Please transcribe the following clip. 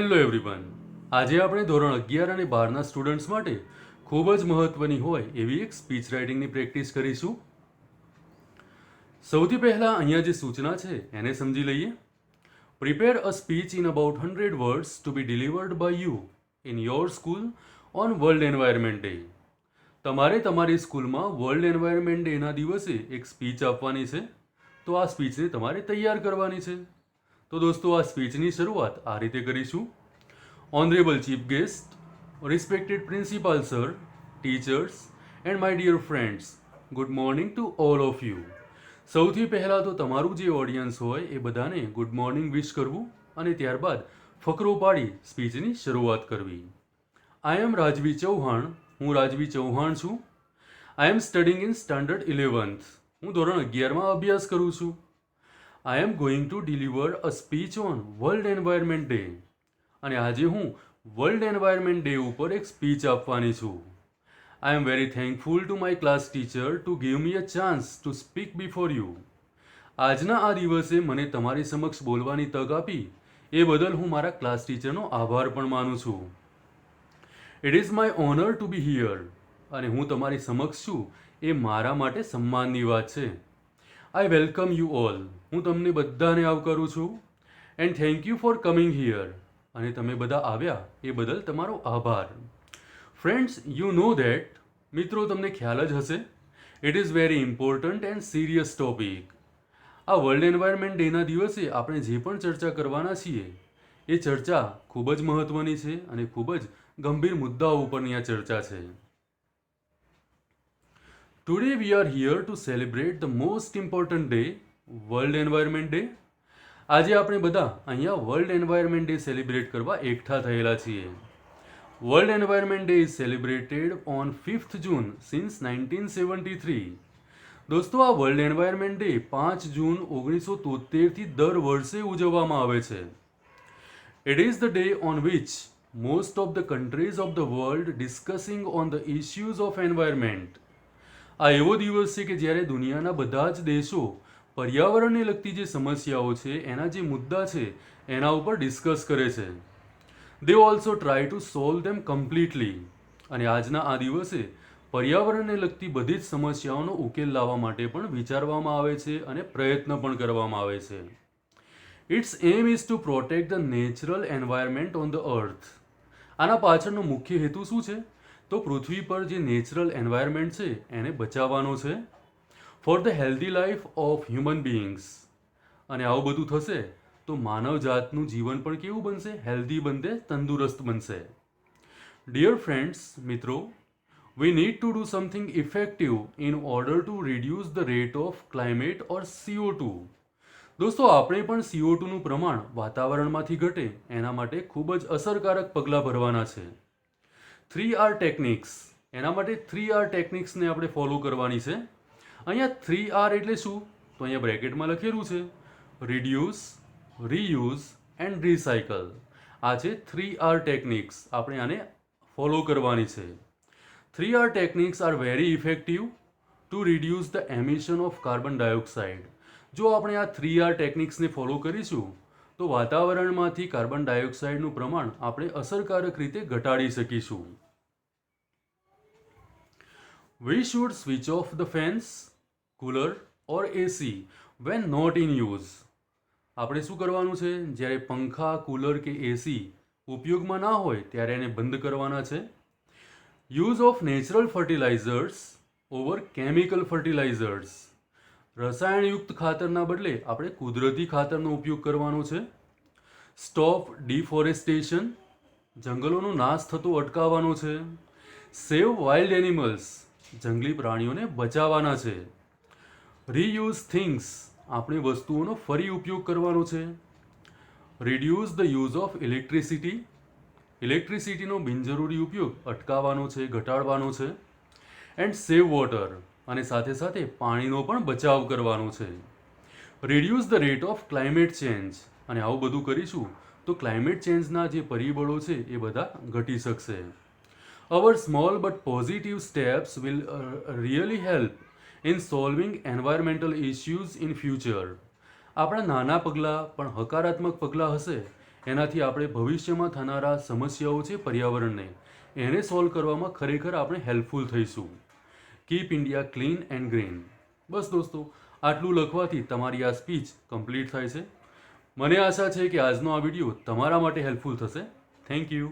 Hello everyone. આજે આપણે ધોરણ 11 અને 12ના સ્ટુડન્ટ્સ માટે ખૂબ જ મહત્વની હોય એવી એક સ્પીચ રાઇટિંગની પ્રેક્ટિસ કરીશું. સૌથી પહેલાં અહીંયા જે સૂચના છે એને સમજી લઈએ. Prepare a speech in about 100 words to be delivered by you in your school on World Environment Day. તમારે તમારી સ્કૂલમાં વર્લ્ડ એન્વાયરમેન્ટ ડેના દિવસે એક સ્પીચ આપવાની છે, તો આ સ્પીચને તમારે તૈયાર કરવાની છે. તો દોસ્તો, આ સ્પીચની શરૂઆત આ રીતે કરીશું. Honourable chief guest, respected principal sir, teachers and my dear friends, good morning to all of you. સૌથી પહેલાં તો તમારું જે ઓડિયન્સ હોય એ બધાને ગુડ મોર્નિંગ વિશ કરવું અને ત્યારબાદ ફકરો પાડી સ્પીચની શરૂઆત કરવી. આઈ એમ રાજવી ચૌહાણ. હું રાજવી ચૌહાણ છું. આઈ એમ સ્ટડિંગ ઇન સ્ટાન્ડર્ડ 11th. હું ધોરણ 11માં અભ્યાસ કરું છું. I am going to deliver a speech on World Environment Day. અને આજે હું વર્લ્ડ એન્વાયરમેન્ટ ડે ઉપર એક સ્પીચ આપવાની છું. I am very thankful to my class teacher to give me a chance to speak before you. આજના આ દિવસે મને તમારી સમક્ષ બોલવાની તક આપી એ બદલ હું મારા ક્લાસ ટીચરનો આભાર પણ માનું છું. It is my honor to be here. અને હું તમારી સમક્ષ છું એ મારા માટે સન્માનની વાત છે. I welcome you all. હું તમને બધાને આવકારું છું. And thank you for coming here. અને તમે બધા આવ્યા એ બદલ તમારો આભાર. Friends, you know that. મિત્રો, તમને ખ્યાલ જ હશે. It is very important and serious topic. આ વર્લ્ડ એન્વાયરમેન્ટ ડેના દિવસે આપણે જે પણ ચર્ચા કરવાના છીએ એ ચર્ચા ખૂબ જ મહત્ત્વની છે અને ખૂબ જ ગંભીર મુદ્દાઓ ઉપરની આ ચર્ચા છે. Today we are here to celebrate the most important day, World Environment Day. આજે આપણે બધા અહીંયા વર્લ્ડ એન્વાયરમેન્ટ ડે સેલિબ્રેટ કરવા એકઠા થયેલા છીએ. World Environment day is celebrated on 5th June since 1973. દોસ્તો, આ વર્લ્ડ એન્વાયરમેન્ટ ડે 5 જૂન 1973થી દર વર્ષે ઉજવવામાં આવે છે. It is the day on which most of the countries of the world discussing on the issues of environment. આ એવો દિવસ છે કે જ્યારે દુનિયાના બધા જ દેશો પર્યાવરણને લગતી જે સમસ્યાઓ છે, એના જે મુદ્દા છે એના ઉપર ડિસ્કસ કરે છે. They also try to solve them completely. અને આજના આ દિવસે પર્યાવરણને લગતી બધી જ સમસ્યાઓનો ઉકેલ લાવવા માટે પણ વિચારવામાં આવે છે અને પ્રયત્ન પણ કરવામાં આવે છે. Its aim is to protect the natural environment on the earth. આના પાછળનો મુખ્ય હેતુ શું છે? તો પૃથ્વી પર જે નેચરલ એન્વાયરમેન્ટ છે એને બચાવવાનો છે. For the healthy life of human beings. અને આવું બધું થશે તો માનવ જાતનું જીવન પણ કેવું બનશે? હેલ્ધી બનશે, તંદુરસ્ત બનશે. ડિયર ફ્રેન્ડ્સ, મિત્રો, we need to do something effective in order to reduce the rate of climate or CO2. દોસ્તો, આપણે પણ CO2નું પ્રમાણ વાતાવરણમાંથી ઘટે એના માટે ખૂબ જ અસરકારક પગલાં ભરવાના છે. 3R techniques. એના માટે 3R ટેકનિક્સને આપણે ફોલો કરવાની છે. અહીંયા 3R એટલે શું? તો અહીંયા બ્રેકેટમાં લખેલું છે રિડ્યુસ, રીયુઝ એન્ડ રિસાયકલ. આ છે 3R ટેકનિક્સ. આપણે આને ફોલો કરવાની છે. 3R techniques are very effective to reduce the emission of carbon dioxide. જો આપણે આ 3R ટેકનિક્સને ફોલો કરીશું તો વાતાવરણમાંથી કાર્બન ડાયોક્સાઇડનું પ્રમાણ આપણે અસરકારક રીતે ઘટાડી શકીશું. We should switch off the fans, cooler or AC when not in use. આપણે શું કરવાનું છે? જ્યારે પંખા, કુલર કે એસી ઉપયોગમાં ના હોય ત્યારે એને બંધ કરવાના છે. Use of natural fertilisers over chemical fertilisers. રસાયણયુક્ત ખાતરના બદલે આપણે કુદરતી ખાતરનો ઉપયોગ કરવાનો છે. Stop deforestation. જંગલોનો નાશ થતો અટકાવવાનો છે. Save wild animals. જંગલી પ્રાણીઓને બચાવવાના છે. Reuse things. આપણે વસ્તુઓનો ફરી ઉપયોગ કરવાનો છે. Reduce the use of electricity. ઇલેક્ટ્રિસિટીનો બિનજરૂરી ઉપયોગ અટકાવવાનો છે, ઘટાડવાનો છે. And save water. અને સાથે સાથે પાણીનો પણ બચાવ કરવાનો છે. Reduce the rate of climate change. અને આવું બધું કરીશું તો ક્લાઇમેટ ચેન્જના જે પરિબળો છે એ બધા ઘટી શકશે. Our small but positive steps will really help in solving environmental issues in future. આપણા નાના પગલાં પણ હકારાત્મક પગલાં હશે એનાથી આપણે ભવિષ્યમાં થનારા સમસ્યાઓ છે પર્યાવરણને એને સોલ્વ કરવામાં ખરેખર આપણે હેલ્પફુલ થઈશું. Keep India clean and green. બસ દોસ્તો, આટલું લખવાથી તમારી આ સ્પીચ કમ્પ્લીટ થાય છે. મને આશા છે કે આજનો આ વિડીયો તમારા માટે હેલ્પફુલ થશે. Thank you.